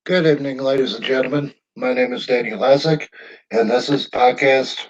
Good evening, ladies and gentlemen. My name is Daniel Lazick, and this is podcast.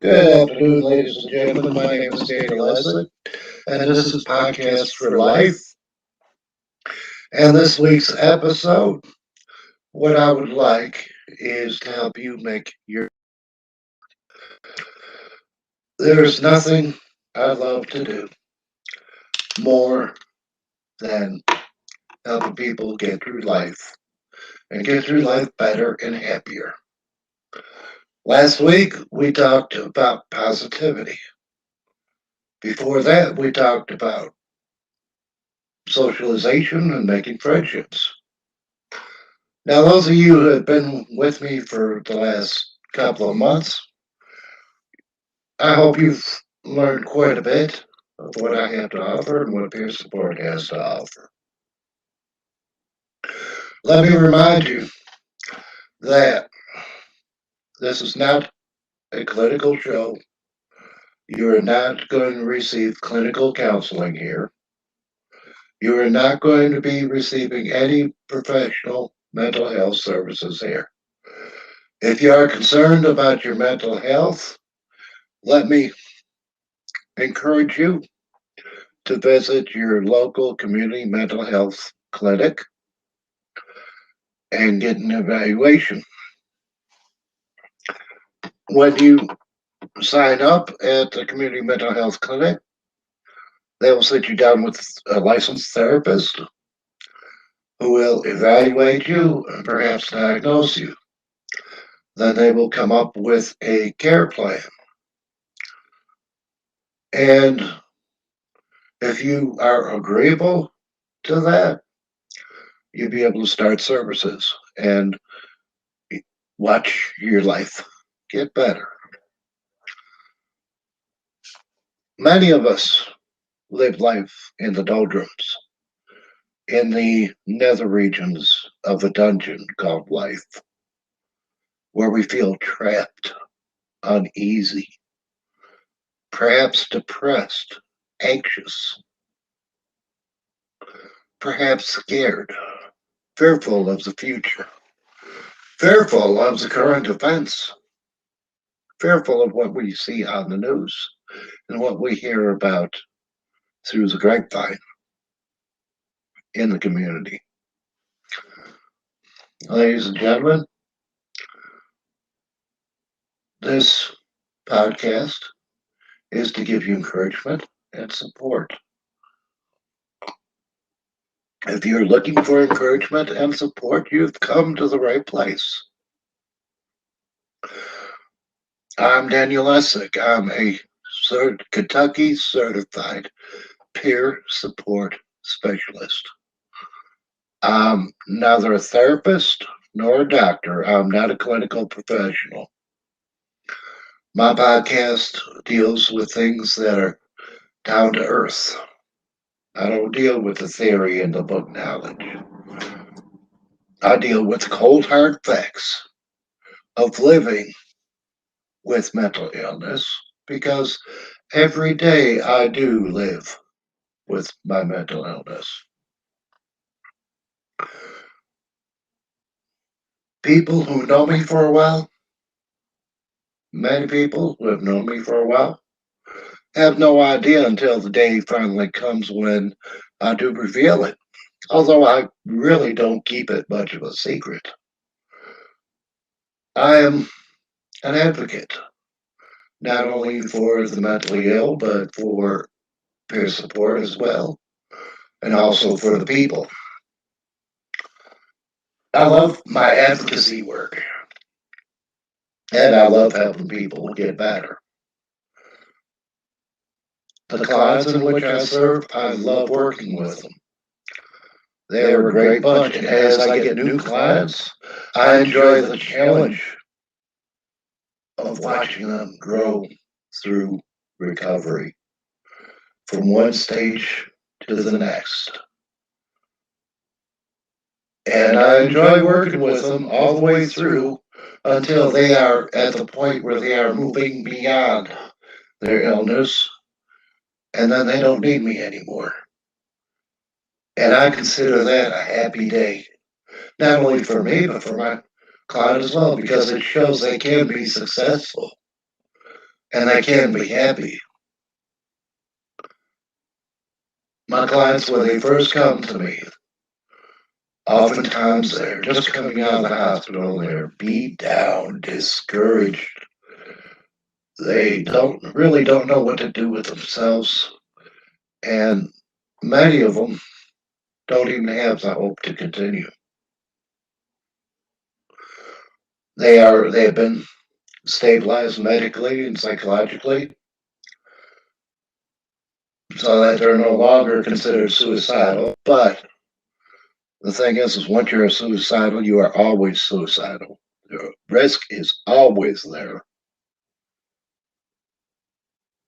Good afternoon, ladies and gentlemen. My name is Daniel Lazick, and this is Podcast for Life. And this week's episode, what I would like is to help you make your. There's nothing I love to do more than helping people get through life and get through life better and happier. Last week, we talked about positivity. Before that, we talked about socialization and making friendships. Now, those of you who have been with me for the last couple of months, I hope you've learned quite a bit of what I have to offer and what peer support has to offer. Let me remind you that this is not a clinical show. You are not going to receive clinical counseling here. You are not going to be receiving any professional mental health services here. If you are concerned about your mental health, let me encourage you to visit your local community mental health clinic and get an evaluation. When you sign up at the community mental health clinic, they will sit you down with a licensed therapist who will evaluate you and perhaps diagnose you. Then they will come up with a care plan. And if you are agreeable to that, you'll be able to start services and watch your life get better. Many of us live life in the doldrums, in the nether regions of a dungeon called life, where we feel trapped, uneasy, perhaps depressed, anxious, perhaps scared, fearful of the future, fearful of the current events, fearful of what we see on the news and what we hear about through the grapevine in the community. Ladies and gentlemen, this podcast is to give you encouragement and support. If you're looking for encouragement and support, you've come to the right place. I'm Daniel Essick. I'm a Kentucky certified peer support specialist. I'm neither a therapist nor a doctor. I'm not a clinical professional. My podcast deals with things that are down to earth. I don't deal with the theory and the book knowledge. I deal with cold hard facts of living with mental illness because every day I do live with my mental illness. People who know me for a while, many people who have known me for a while, have no idea until the day finally comes when I do reveal it. Although I really don't keep it much of a secret. I am an advocate, not only for the mentally ill, but for peer support as well, and also for the people. I love my advocacy work, and I love helping people get better. The clients in which I serve, I love working with them. They were a great bunch, and as I get new clients, I enjoy the challenge of watching them grow through recovery from one stage to the next. And I enjoy working with them all the way through until they are at the point where they are moving beyond their illness, and then they don't need me anymore. And I consider that a happy day, not only for me, but for my client as well, because it shows they can be successful and they can be happy. My clients, when they first come to me, oftentimes they're just coming out of the hospital, they're beat down, discouraged. They don't know what to do with themselves, and many of them don't even have the hope to continue. They have been stabilized medically and psychologically, so that they're no longer considered suicidal. But the thing is once you're suicidal, you are always suicidal. The risk is always there.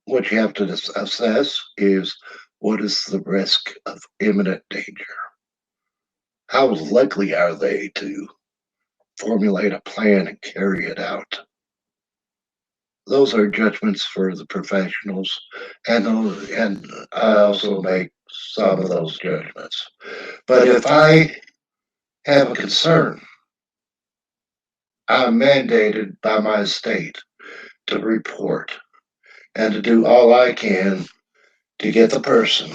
What you have to assess is what is the risk of imminent danger? How likely are they to formulate a plan and carry it out? Those are judgments for the professionals, and I also make some of those judgments. But if I have a concern, I'm mandated by my state to report and to do all I can to get the person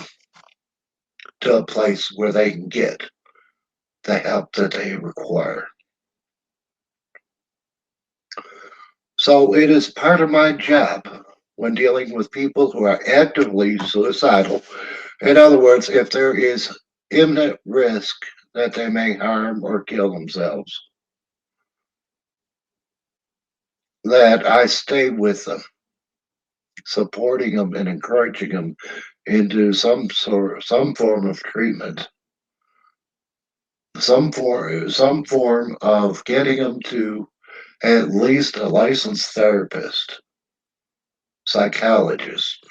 to a place where they can get the help that they require. So it is part of my job when dealing with people who are actively suicidal. In other words, if there is imminent risk that they may harm or kill themselves, that I stay with them, supporting them and encouraging them into some form of treatment, some form of getting them to at least a licensed therapist, psychologist,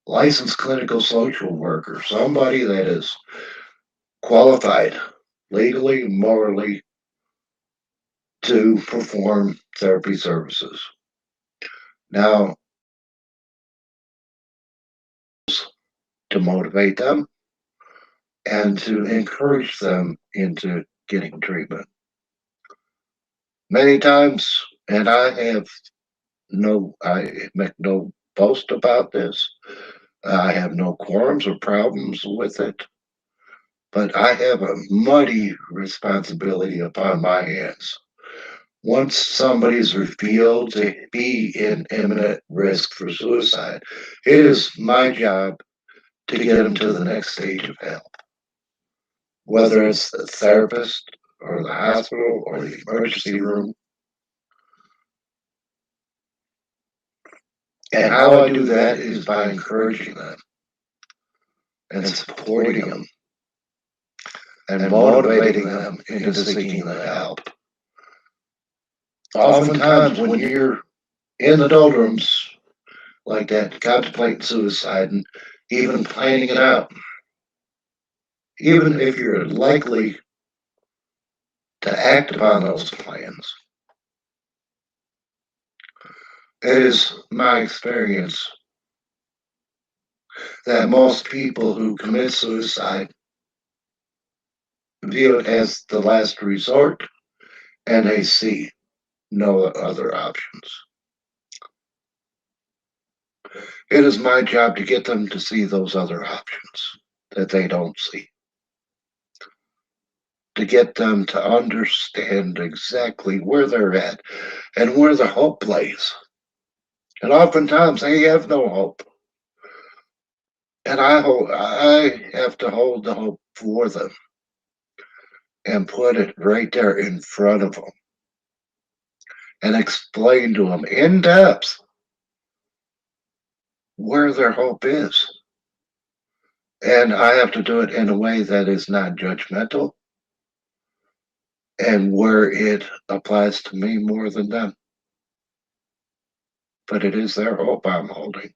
licensed clinical social worker, somebody that is qualified legally, morally to perform therapy services. Now, to motivate them and to encourage them into getting treatment. Many times, and I make no boast about this. I have no qualms or problems with it, but I have a mighty responsibility upon my hands. Once somebody's revealed to be in imminent risk for suicide, it is my job to get them to the next stage of help, whether it's the therapist or the hospital or the emergency room. And how I do that is by encouraging them and supporting them and motivating them into seeking the help. Oftentimes, when you're in the doldrums like that, contemplating suicide and even planning it out, even if you're likely to act upon those plans, it is my experience that most people who commit suicide view it as the last resort and they see no other options. It is my job to get them to see those other options that they don't see, to get them to understand exactly where they're at and where the hope lays. And oftentimes they have no hope. And I have to hold the hope for them and put it right there in front of them and explain to them in depth where their hope is. And I have to do it in a way that is not judgmental and where it applies to me more than them. But it is their hope I'm holding.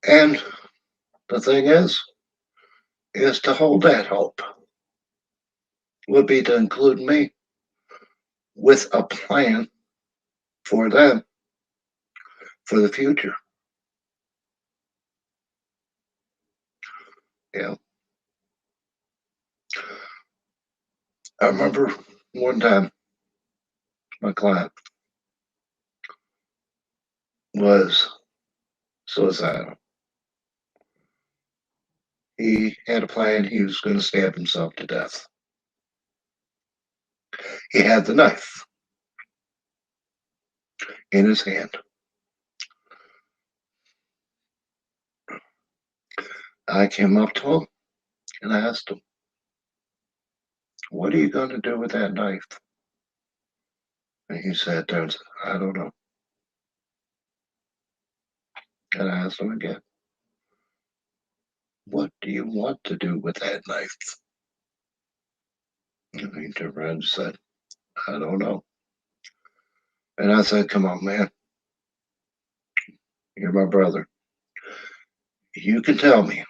And the thing is to hold that hope would be to include me with a plan for them for the future. Yeah. I remember one time my client was suicidal. He had a plan. He was going to stab himself to death. He had the knife in his hand. I came up to him and I asked him, "What are you going to do with that knife?" And he sat there and said, "I don't know." And I asked him again, "What do you want to do with that knife?" And he turned around and said, "I don't know." And I said, "Come on, man. You're my brother. You can tell me."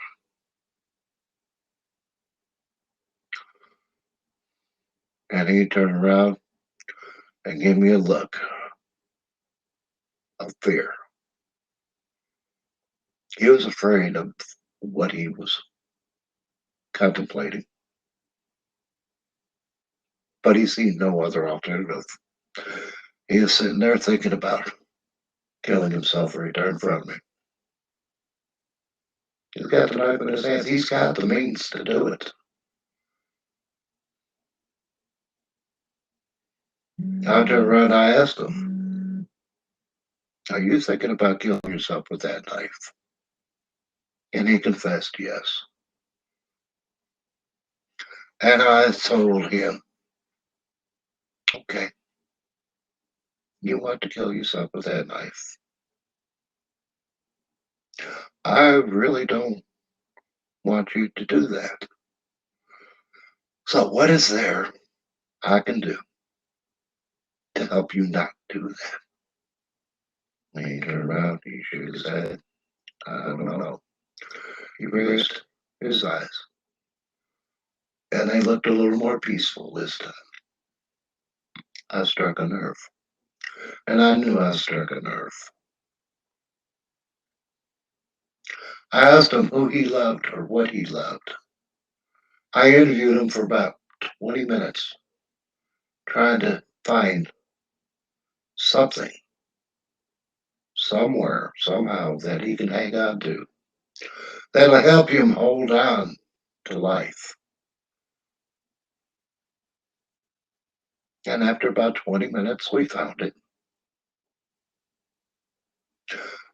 And he turned around and gave me a look of fear. He was afraid of what he was contemplating, but he seen no other alternative. He is sitting there thinking about killing himself right there in front of me. He's got the knife in his hands. He's got the means to do it. I turned around and I asked him, "Are you thinking about killing yourself with that knife?" And he confessed yes. And I told him, "Okay, you want to kill yourself with that knife. I really don't want you to do that. So, what is there I can do to help you not do that?" And he turned around, he shook his head. "I don't know." He raised his eyes, and they looked a little more peaceful this time. I struck a nerve, and I knew I struck a nerve. I asked him who he loved or what he loved. I interviewed him for about 20 minutes, trying to find something, somewhere, somehow, that he can hang on to that'll help him hold on to life. And after about 20 minutes, we found it.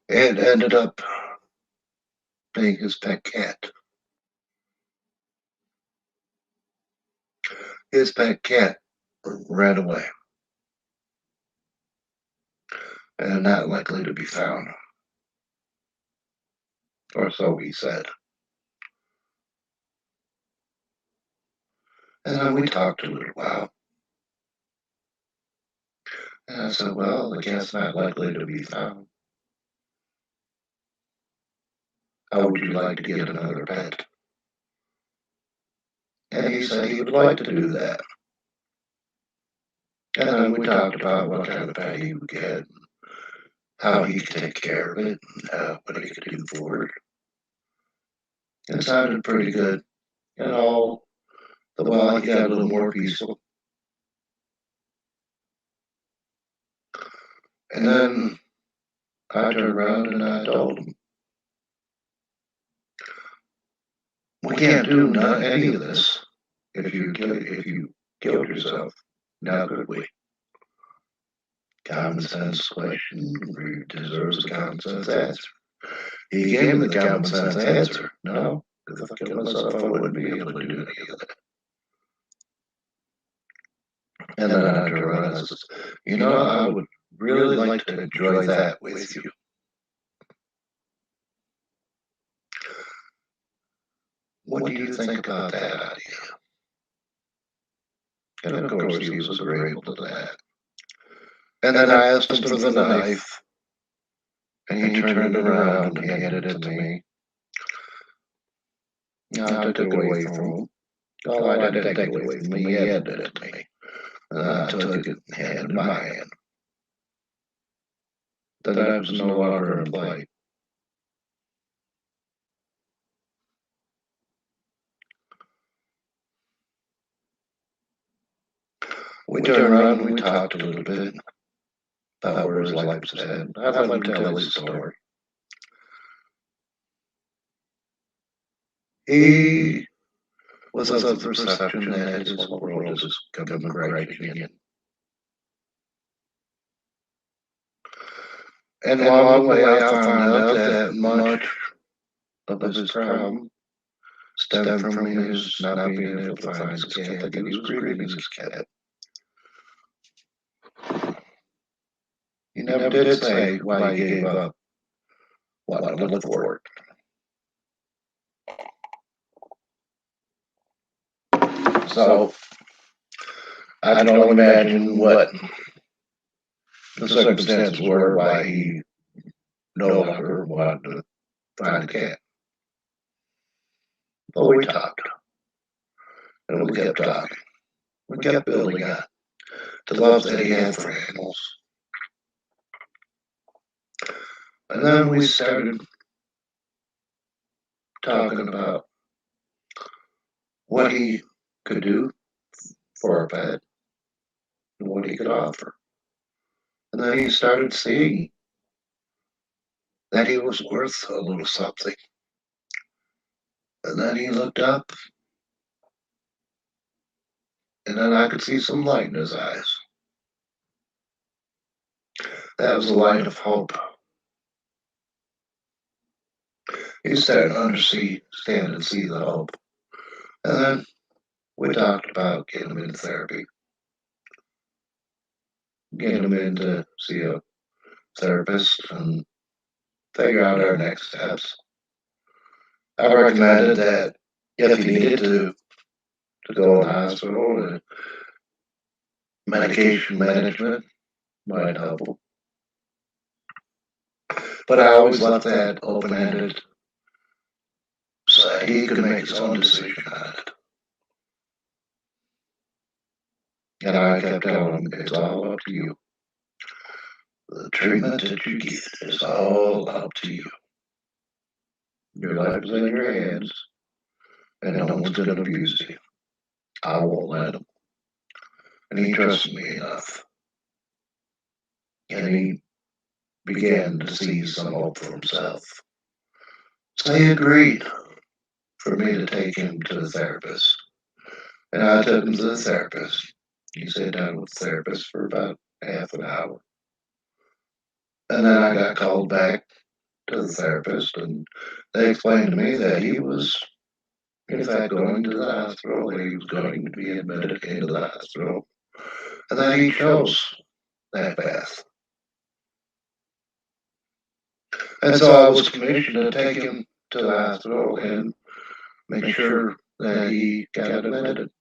It ended up being his pet cat. His pet cat ran away and not likely to be found, or so he said. And then we talked a little while. And I said, "Well, the cat's not likely to be found. How would you like to get another pet?" And he said he would like to do that. And then we talked about what kind of pet he would get, how he could take care of it, and what he could do for it. It sounded pretty good. And all the while he got a little more peaceful. And then I turned around and I told him, "We can't do any of this if you killed yourself. Now could we?" Common sense question deserves a common sense answer. He gave me the common sense answer. No, if I killed myself, I wouldn't be able to do any of that. And then I turned around and said, "I would really like to enjoy that with you. What do you think about that idea? And of course, he was agreeable to that. And then I asked him for the knife, and he turned it around and handed it to me. I took it away from him. Oh, I didn't take it away from him. He handed it to me. And I took it and handed it in my hand. Then I was no longer in play. We turned around and we talked a little bit about where his life was at. I let him tell his story. He was of the perception that his whole world is coming crashing in. And along the way, I found out that much of his problem stemmed from his not being able to find his cat, that he was grieving his cat. He never did say why he gave up wanting to look for it. So, I can only imagine what the circumstances were why he no longer wanted to find the cat. But we talked, and we kept talking. We kept building on the love that he had for animals. And then we started talking about what he could do for a pet and what he could offer. And then he started seeing that he was worth a little something. And then he looked up, and then I could see some light in his eyes. That was the light of hope. He started to understand and see the hope. And then we talked about getting him into therapy, getting him in to see a therapist and figure out our next steps. I recommended that if he needed to go in the hospital, medication management might help him. But I always left that open-ended so he could make his own decision on it. And I kept telling him, it's all up to you. The treatment that you get is all up to you. Your life is in your hands, and no one's going to abuse you. I won't let him. And he trusted me enough. And he began to see some hope for himself. So he agreed for me to take him to the therapist. And I took him to the therapist. He sat down with the therapist for about half an hour. And then I got called back to the therapist, and they explained to me that he was, in fact, going to the hospital, that he was going to be admitted into the hospital, and that he chose that path. And so I was commissioned to take him to the hospital and make sure that he got admitted.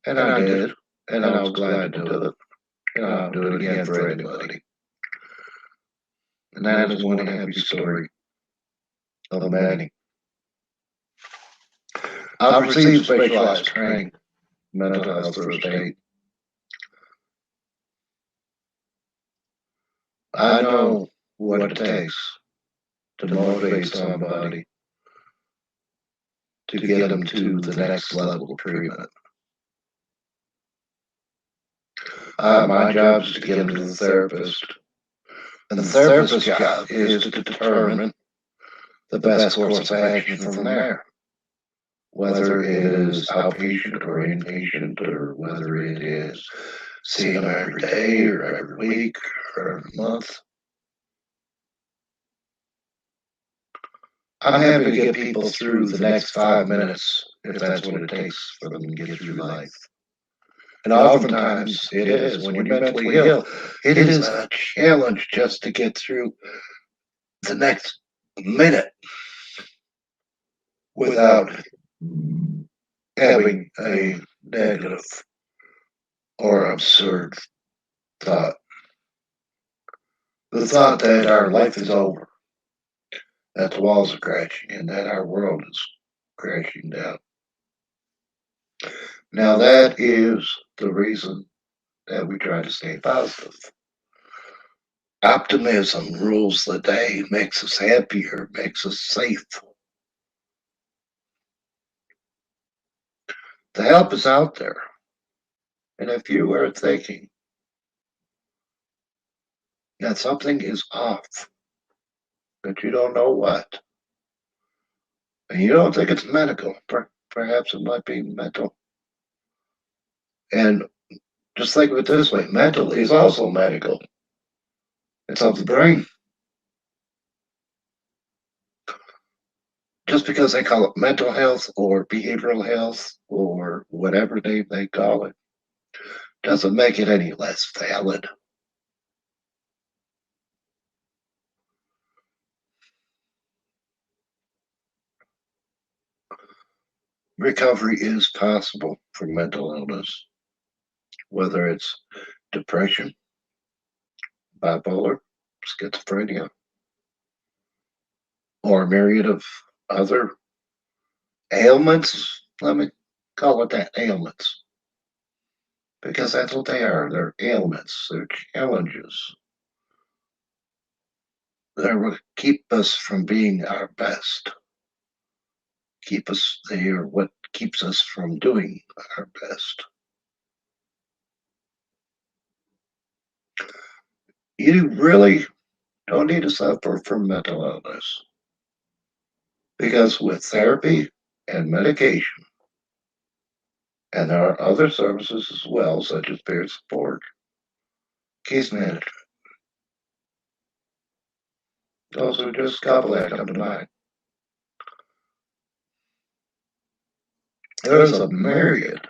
And I did, and I was glad to do it. And I'll do it again for anybody. And that is one happy story of many. I've received specialized training, mental health first aid. I know what it takes to motivate somebody to get them to the next level of treatment. My job is to get them to the therapist. And the therapist's job is to determine the best course of action from there. Whether it is outpatient or inpatient, or whether it is seeing them every day or every week or every month. I'm happy to get people through the next 5 minutes if that's what it takes for them to get through life. And oftentimes it is when you're mentally ill. It is a challenge just to get through the next minute without having a negative or absurd thought. The thought that our life is over, that the walls are crashing, and that our world is crashing down. Now, that is the reason that we try to stay positive. Optimism rules the day, makes us happier, makes us safe. The help is out there. And if you are thinking that something is off, that you don't know what, and you don't think it's medical, perhaps it might be mental. And just think of it this way, mental is also medical. It's of the brain. Just because they call it mental health or behavioral health or whatever name they call it, doesn't make it any less valid. Recovery is possible for mental illness, whether it's depression, bipolar, schizophrenia, or a myriad of other ailments. Let me call it that, ailments. Because that's what they are. They're ailments, they're challenges. They will keep us from being our best. They are what keeps us from doing our best. You really don't need to suffer from mental illness. Because with therapy and medication, and there are other services as well, such as peer support, case management, those are just a couple that come to mind. There's a myriad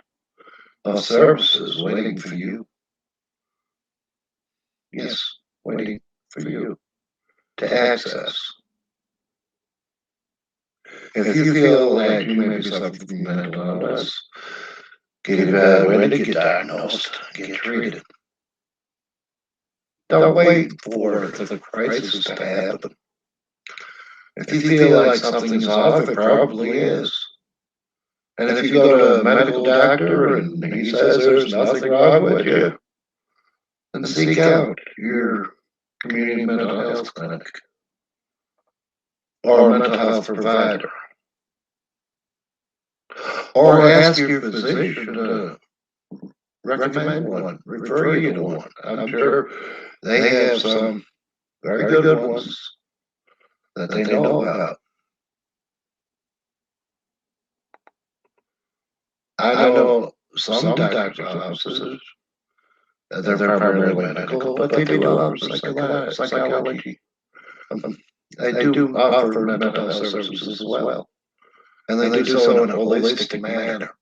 of services waiting for you. Yes, waiting for you to access. If you feel that you may be suffering from mental illness, get evaluated, get diagnosed, get treated. Don't wait for the crisis to happen. If you feel like something's off, it probably is. And if you go to a medical doctor and he says there's nothing wrong with you, then seek out your community mental health clinic or a mental health provider. Or ask your physician to recommend one, refer you to one. I'm sure they have some very good ones that they know about. I know some doctors' offices, they're primarily medical, but they do offer psychology. They do offer mental health services as well. And they do so in a holistic manner.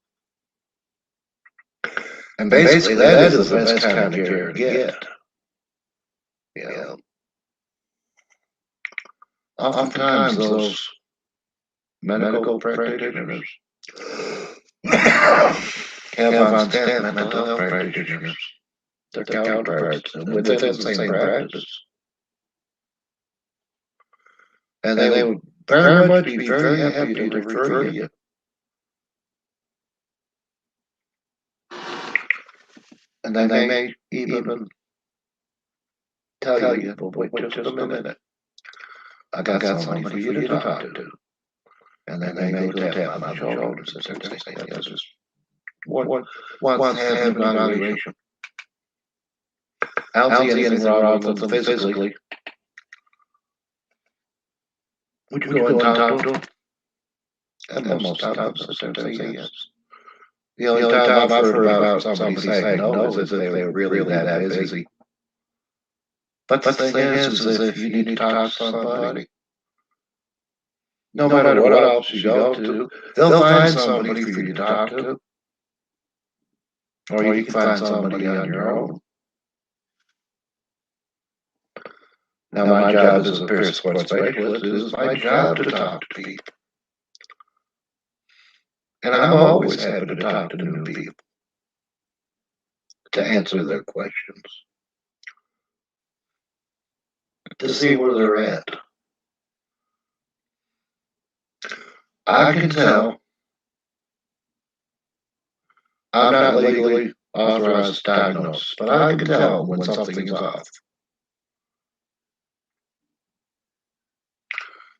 And basically, that is the best kind of care to get. Yeah. Oftentimes, those medical practitioners have on staff mental health practitioners, their counterparts within the same practice. And they would very much be very happy to refer you. And they may even tell you, but wait just a minute. I got somebody for you to talk to. And then they go tap on my shoulder and say, I just want to have an evaluation. I don't see anything wrong with them physically. Would you go and talk to them? And most times I say yes. The only time I've heard about somebody saying no is if they were really that busy. But the thing is if you need to talk to somebody, no matter what office you go to, they'll find somebody for you to talk to. or you can find somebody on your own. Now, my job as a peer support specialist is my job to talk to people. And I'm always happy to talk to new people, to answer their questions, to see where they're at. I can tell I'm not legally authorized to diagnose, but I can tell when something is off.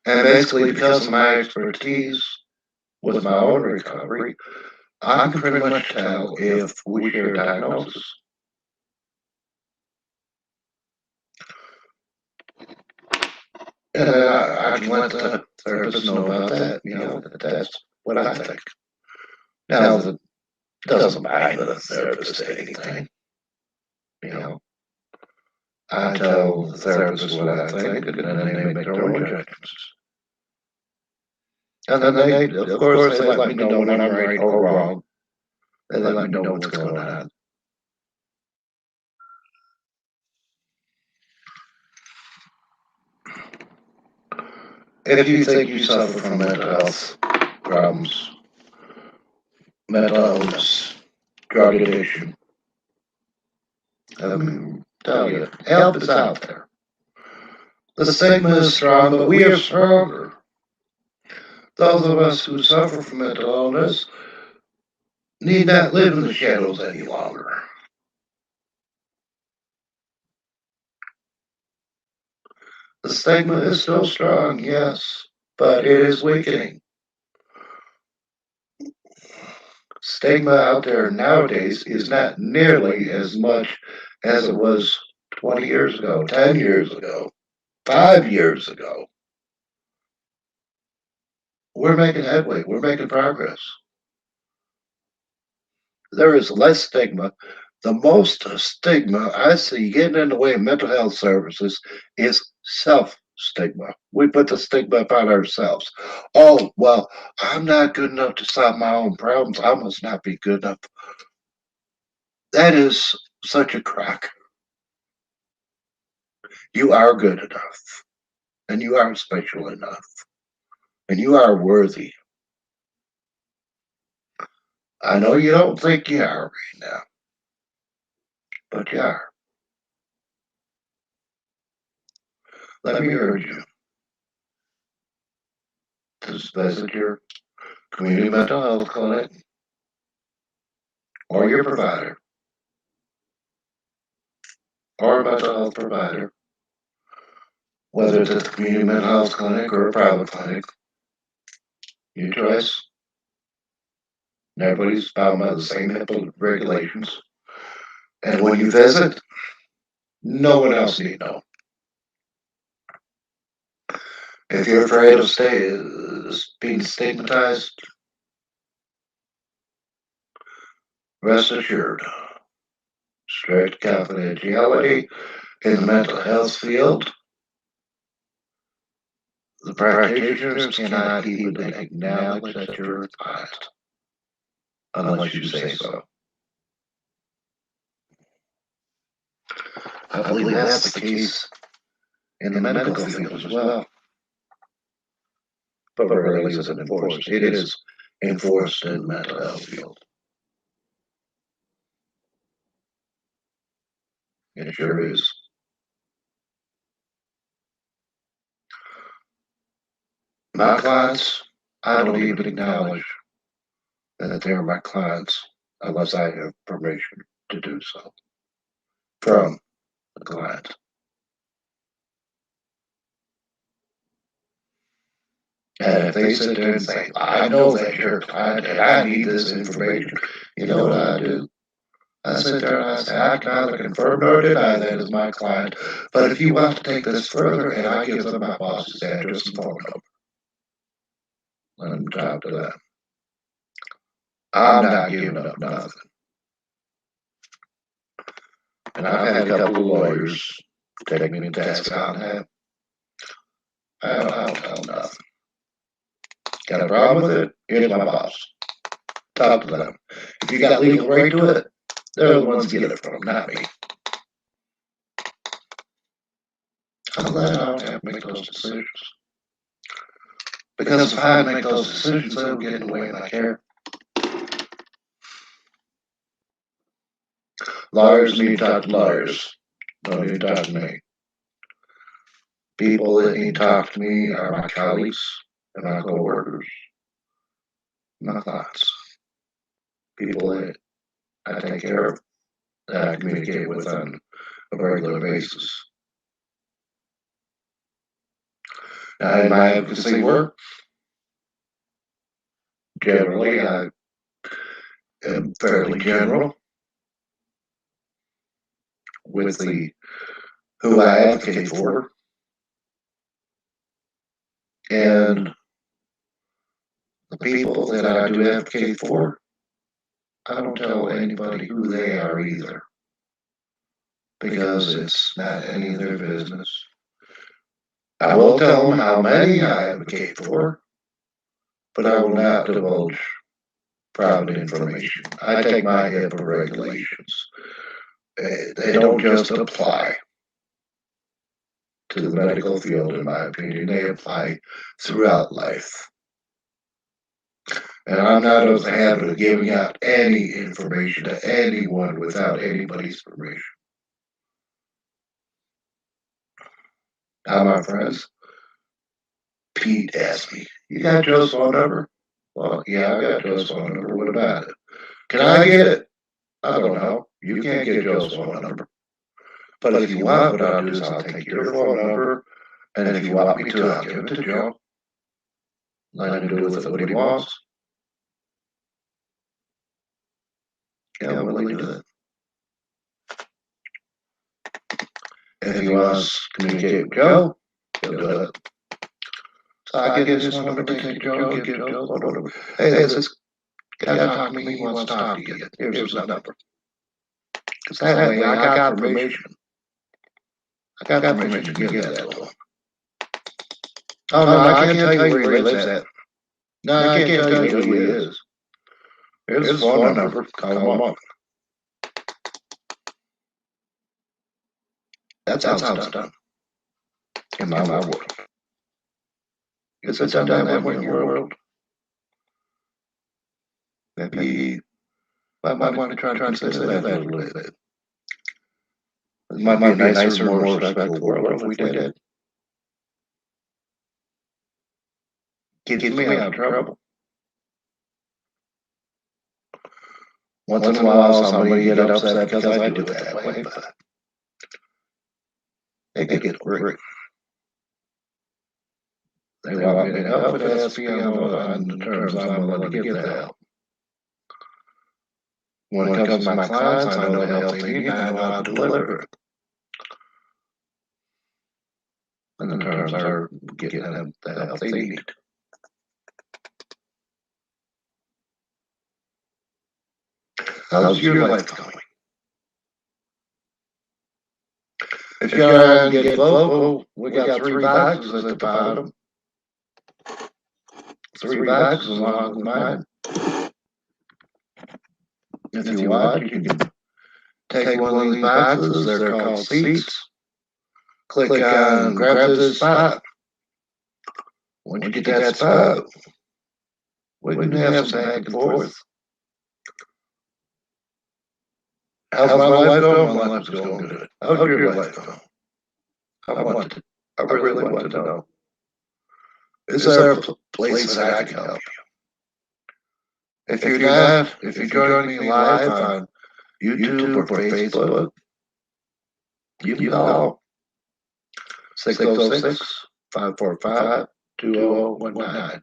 And basically, because of my expertise with my own recovery, I can pretty much tell if we share a diagnosis. And then I can let the therapist know about that, that's what I think. Now, it doesn't bind the therapist to anything. I tell the therapist what I think, and then they make their own judgments. And then they, of course, they let me know when I'm right or wrong. They let me know what's going on. If you think you suffer from mental health problems, mental illness, drug addiction, let me tell you, help is out there. The stigma is strong, but we are stronger. Those of us who suffer from mental illness need not live in the shadows any longer. The stigma is still strong, yes, but it is weakening. Stigma out there nowadays is not nearly as much as it was 20 years ago, 10 years ago, 5 years ago. We're making headway, we're making progress. There is less stigma. The most stigma I see getting in the way of mental health services is self-stigma. We put the stigma upon ourselves. Oh, well, I'm not good enough to solve my own problems. I must not be good enough. That is such a crack. You are good enough, and you are special enough, and you are worthy. I know you don't think you are right now, but you are. Let me urge you to visit your community mental health clinic or your provider or a mental health provider, whether it's at the community mental health clinic or a private clinic. Your choice. And everybody's bound by the same HIPAA regulations. And when you visit, no one else need know. If you're afraid of being stigmatized, rest assured, strict confidentiality in the mental health field. The practitioners cannot even acknowledge that you're a client unless you say so. I believe that's the case in the medical field as well. But rarely is it enforced. It is enforced in the mental health field. It sure is. My clients, I don't even acknowledge that they're my clients unless I have permission to do so from the client. And if they sit there and say, I know that you're a client and I need this information, you know what I do? I sit there and I say, I can neither confirm nor deny that as my client, but if you want to take this further, and I give them my boss's address and phone number, let them talk to them. I'm not giving up nothing. And I've had a couple of lawyers take me to task on that. I don't tell nothing. Got a problem with it? Here's my boss. Talk to them. If you got legal right to it, They're the ones that get it from, not me. I'm glad I don't have to make those decisions. Because if I make those decisions, they'll get in the way of my care. Lawyers need to talk to lawyers. Don't need to talk to me. People that need to talk to me are my colleagues and my coworkers, my clients. People that I take care of, that I communicate with on a regular basis. Now, in my advocacy work, generally, I am fairly general with who I advocate for. And the people that I do advocate for, I don't tell anybody who they are either, because it's not any of their business. I will tell them how many I advocate for, but I will not divulge private information. I take my HIPAA regulations. They don't just apply to the medical field, in my opinion. They apply throughout life. And I'm not of the habit of giving out any information to anyone without anybody's permission. Now, my friends, Pete asked me, "You got Joe's phone number?" Well, yeah, I got Joe's phone number. What about it? Can I get it? I don't know. You can't get Joe's phone number. But if you want, what I'll do is I'll take your phone number, and if you want me to, I'll give it to Joe. Let him do with it what he wants. Yeah, I'm willing to do that. If he wants to communicate with Joe, he'll do it. So I get his phone number, take it to Joe, give Joe phone number. Hey, this guy talking to me, he wants to talk to you. Here's his number. Because that way I got permission. I got permission to give that to him. Oh, no, I can't tell you where he lives at. No, I can't tell you who he is. Here's his phone number. Call him up. That's how it's done. In my world. Is it done that way in your world? Maybe you might want to try to consider that a little bit. It might be a nicer, more respectful world if we did. Keeps me out of trouble. Once in a while, somebody get upset because I do it that way, but they get angry. They want me to help, but it has to be on the terms I'm willing to give the help. When it comes to my clients, I know the help they need, and I know how to deliver it. And the terms are getting them the help they need. How's your life going? If you're on Get Vocal, we got 3 boxes at the bottom. 3 boxes along with mine. If you want, you can take one of these boxes. They're called seats. Click on grab this spot. Once you get that spot, we can have some back and forth. How's my life going? My life is going good. How's your life going? I really want to know. Is there a place that I can help you? If you're not, if you're joining me live on YouTube or Facebook, you can call 606-545-2019.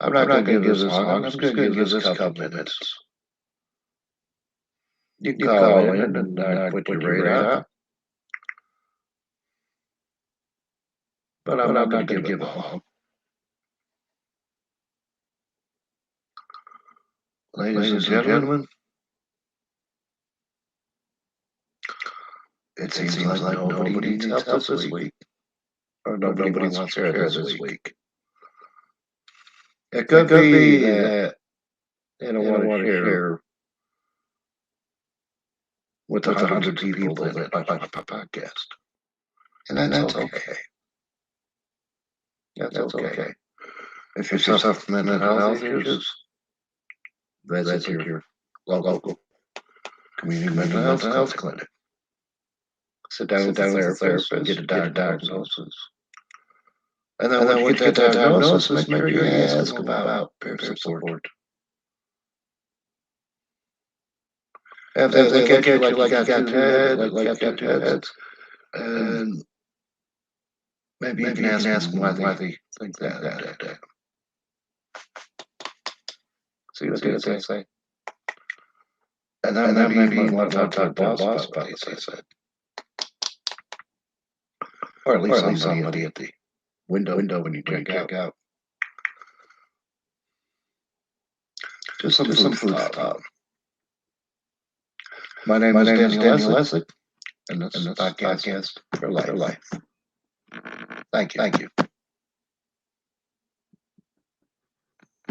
I'm not going to give this long. I'm just going to give this a couple minutes. You can call in and put your rate on. But I'm not going to give it long. Ladies and gentlemen, it seems like nobody needs help this week. Or nobody wants to share this week. It could be that they don't want to share with 100 people that watch my podcast. And that's okay. That's okay. If you're suffering from mental health issues, visit your local community mental health clinic. Sit down with a therapist, get a diagnosis. And then when you get that diagnosis, make sure you ask them about peer support. If they look at you like you got two heads, and maybe you can ask them why they think that. See what they say. And then maybe you might want to talk to the boss about what they said. Or at least somebody at the window when you check out. Just some food thought. My name is Daniel Lessig, and this is podcast for life. Thank you.